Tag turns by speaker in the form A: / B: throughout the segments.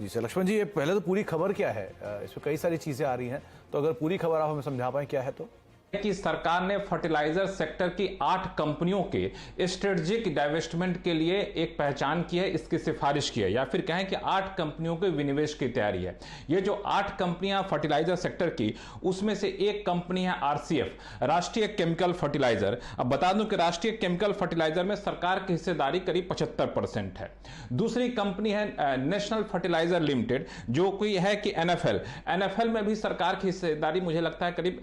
A: जी sir, Lakshman जी, ये पहले तो पूरी खबर क्या है? इसमें कई सारी चीजें आ रही हैं, तो अगर पूरी खबर आप हमें समझा पाएं क्या है तो।
B: कि सरकार ने फर्टिलाइजर सेक्टर की 8 कंपनियों के स्ट्रेटेजिक डाइवेस्टमेंट के लिए एक पहचान की है, इसकी सिफारिश की है, या फिर कहें कि 8 कंपनियों के विनिवेश की तैयारी है। ये जो 8 कंपनियां फर्टिलाइजर सेक्टर की, उसमें से एक कंपनी है आरसीएफ, राष्ट्रीय केमिकल फर्टिलाइजर। अब बता दूं कि राष्ट्रीय केमिकल फर्टिलाइजर में सरकार की हिस्सेदारी करीब 75% है। दूसरी कंपनी है नेशनल फर्टिलाइजर लिमिटेड, जो कोई है कि एनएफएल में भी सरकार की हिस्सेदारी मुझे लगता है करीब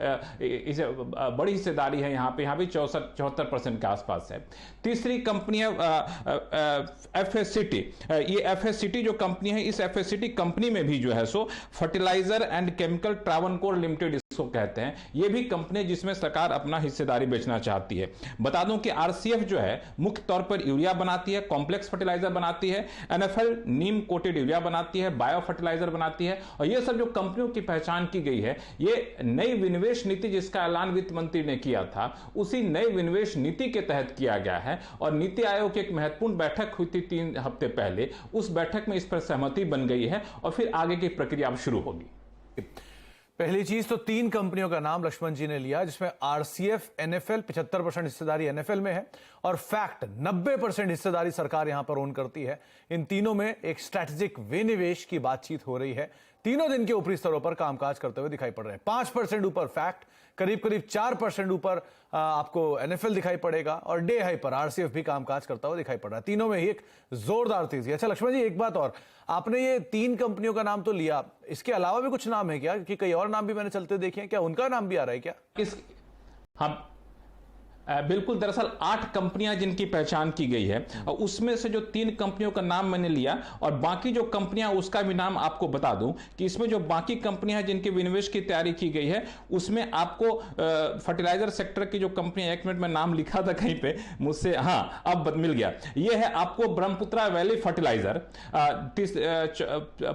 B: बड़ी हिस्सेदारी है, यहां भी 74% के आसपास है। तीसरी कंपनी है एफएससीटी। ये एफएससीटी जो कंपनी है, इस एफएससीटी कंपनी में भी जो है सो fertiliser and chemical Travancore limited इसको कहते हैं, ये भी कंपनी जिसमें सरकार अपना हिस्सेदारी बेचना चाहती है। बता दूं कि आरसीएफ जो है मुख्य तौर पर यूरिया बनाती है, कॉम्प्लेक्स फर्टिलाइजर बनाती है, एनएफएल नीम कोटेड यूरिया बनाती है, बायो फर्टिलाइजर बनाती है। और ये सब जो कंपनियों की पहचान की गई है, ये नई विनिवेश नीति जिसका ऐलान वित्त मंत्री ने किया था, उसी नई विनिवेश नीति के तहत किया गया है। और नीति आयोग की एक महत्वपूर्ण बैठक हुई थी 3 हफ्ते पहले, उस बैठक में इस पर सहमति बन गई है और फिर आगे की प्रक्रिया अब शुरू होगी।
A: पहली चीज तो 3 कंपनियों का नाम लक्ष्मण जी ने लिया, जिसमें आरसीएफ, एनएफएल 75% हिस्सेदारी एनएफएल में है और फैक्ट 90% हिस्सेदारी सरकार यहां पर ओन करती है। इन तीनों में एक स्ट्रैटेजिक विनिवेश की बातचीत हो रही है। तीनों दिन के ऊपरी स्तरों पर कामकाज करते हुए दिखाई पड़ रहे हैं। 5% ऊपर फैक्ट, करीब 4% ऊपर आपको एनएफएल दिखाई पड़ेगा और डे हाई पर आरसीएफ भी कामकाज करता हुआ दिखाई पड़ रहा है। तीनों में ही एक जोरदार तेजी। अच्छा लक्ष्मण जी, एक बात और, आपने ये 3 कंपनियों का नाम तो लिया, इसके अलावा भी कुछ नाम है क्या? कि कई और नाम भी मैंने चलते देखे हैं, क्या उनका नाम भी आ रहा है क्या?
B: हम बिल्कुल, दरअसल 8 कंपनियां जिनकी पहचान की गई है, और उसमें से जो 3 कंपनियों का नाम मैंने लिया और बाकी जो कंपनियां उसका भी नाम आपको बता दूं कि इसमें जो बाकी कंपनियां जिनके विनिवेश की तैयारी की गई है, उसमें आपको फर्टिलाइजर सेक्टर की जो कंपनी, 1 मिनट में नाम लिखा था कहीं पे मुझसे, हाँ अब मिल गया। यह है आपको ब्रह्मपुत्रा वैली फर्टिलाइजर।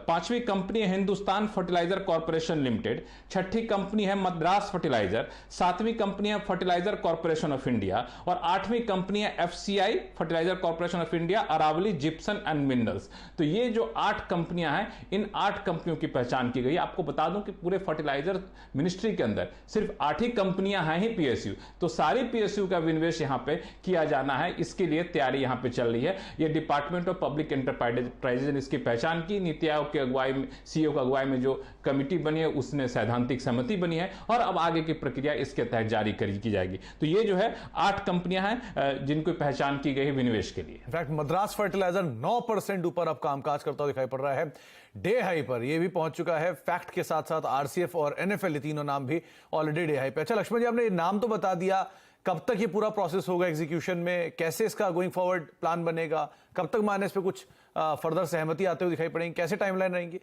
B: 5वीं कंपनी है हिंदुस्तान फर्टिलाइजर कॉर्पोरेशन लिमिटेड। 6ठी कंपनी है मद्रास फर्टिलाइजर। 7वीं कंपनी है फर्टिलाइजर कॉर्पोरेशन ऑफ इंडिया और 8वीं कंपनी है FCI fertiliser corporation of India, Aravali gypsum and minerals. तो ये जो 8 कंपनियां हैं, इन 8 कंपनियों की पहचान की गई। आपको बता दूं कि पूरे फर्टिलाइजर मिनिस्ट्री के अंदर सिर्फ 8 ही कंपनियां हैं ही पीएसयू, तो सारी पीएसयू का विनिवेश यहां पे किया जाना है, इसके लिए तैयारी यहां पे चल रही है। ये डिपार्टमेंट ऑफ पब्लिक एंटरप्राइजेज ने इसकी पहचान की। नीति आयोग के अगुवाई में, सीईओ की अगुवाई में जो कमिटी बनी है, उसने सैद्धांतिक सहमति बनी है और अब आगे की प्रक्रिया इसके तहत जारी की जाएगी। तो ये जो है 8 कंपनियां हैं जिनको पहचान की गई विनिवेश के लिए।
A: इनफैक्ट मद्रास फर्टिलाइजर 9% ऊपर अब कामकाज करता हुआ दिखाई पड़ रहा है। डे हाई पर यह भी पहुंच चुका है। फैक्ट के साथ साथ आरसीएफ और एनएफएल, तीनों नाम भी ऑलरेडी डे हाई पे। अच्छा लक्ष्मण जी, आपने नाम तो बता दिया, कब तक ये पूरा प्रोसेस होगा एग्जीक्यूशन में? कैसे इसका गोइंग फॉरवर्ड प्लान बनेगा? कब तक माने इस पे कुछ फर्दर सहमति आते हुए दिखाई पड़ेंगी? कैसे टाइमलाइन रहेंगी?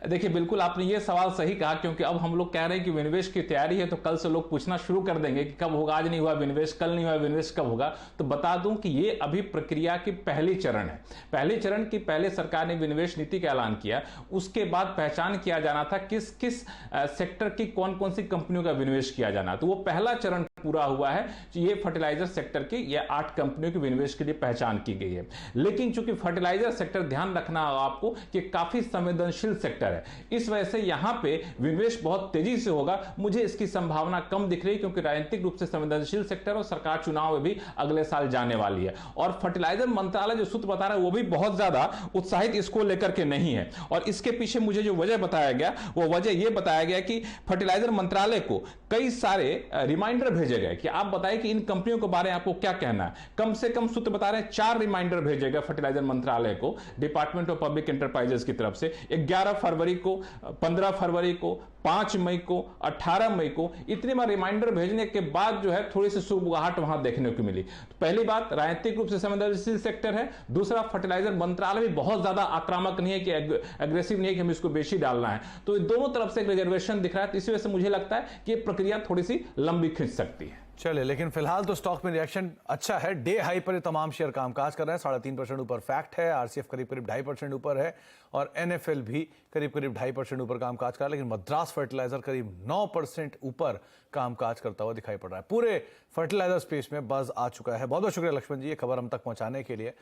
B: देखिए, बिल्कुल आपने ये सवाल सही कहा, क्योंकि अब हम लोग कह रहे हैं कि विनिवेश की तैयारी है, तो कल से लोग पूछना शुरू कर देंगे कि कब होगा, आज नहीं हुआ विनिवेश, कल नहीं हुआ विनिवेश, कब होगा। तो बता दूं कि ये अभी प्रक्रिया की पहली चरण है। पहले चरण की पहले सरकार ने विनिवेश नीति का ऐलान किया, उसके बाद पहचान किया जाना था किस किस सेक्टर की कौन कौन सी कंपनियों का विनिवेश किया जाना। तो वो पहला चरण पूरा हुआ है। ये फर्टिलाइजर सेक्टर की ये 8 कंपनियों के विनिवेश के लिए पहचान की गई है। लेकिन चूंकि फर्टिलाइजर सेक्टर, ध्यान रखना आपको कि काफी संवेदनशील सेक्टर है, इस वजह से यहां पे विनिवेश बहुत तेजी से होगा। मुझे इसकी संभावना कम दिख रही है, क्योंकि राजनीतिक रूप से संवेदनशील सेक्टर और सरकार चुनाव में भी अगले साल जाने वाली है। और फर्टिलाइजर मंत्रालय जो सूत्र बता रहा है, वो भी बहुत ज्यादा उत्साहित इसको लेकर के नहीं है। और इसके पीछे मुझे जो वजह बताया गया, वो वजह यह बताया गया कि फर्टिलाइजर मंत्रालय को कई सारे रिमाइंडर भेजे गए कि आप बताएं कि इन कंपनियों के बारे में आपको क्या कहना है। कम से कम सूत्र बता रहे हैं 4 रिमाइंडर भेजे गए फर्टिलाइजर मंत्रालय को डिपार्टमेंट ऑफ पब्लिक एंटरप्राइजेस की तरफ से। 11 फरवरी को, 15 फरवरी को, 5 मई को, 18 मई को, इतने बार रिमाइंडर भेजने के बाद जो है थोड़ी सी सुबगाहट वहां देखने को मिली। तो पहली बात, राजनीतिक रूप से संवेदनशील सेक्टर है। दूसरा, फर्टिलाइजर मंत्रालय भी बहुत ज्यादा आक्रामक नहीं है कि एग्रेसिव नहीं है कि हम इसको बेची डालना है। तो दोनों तरफ से एक रिजर्वेशन दिख रहा है। इसी वजह से मुझे लगता है कि प्रक्रिया थोड़ी सी लंबी खिंच सकती है।
A: चले, लेकिन फिलहाल तो स्टॉक में रिएक्शन अच्छा है। डे हाई पर तमाम शेयर कामकाज कर रहे हैं। 3.5% ऊपर फैक्ट है, आरसीएफ करीब 2.5% ऊपर है और एनएफएल भी करीब 2.5% ऊपर कामकाज कर रहा है। लेकिन मद्रास फर्टिलाइजर करीब 9% ऊपर कामकाज करता हुआ दिखाई पड़ रहा है। पूरे फर्टिलाइजर स्पेस में बज़ आ चुका है। बहुत बहुत शुक्रिया लक्ष्मण जी, ये खबर हम तक पहुंचाने के लिए।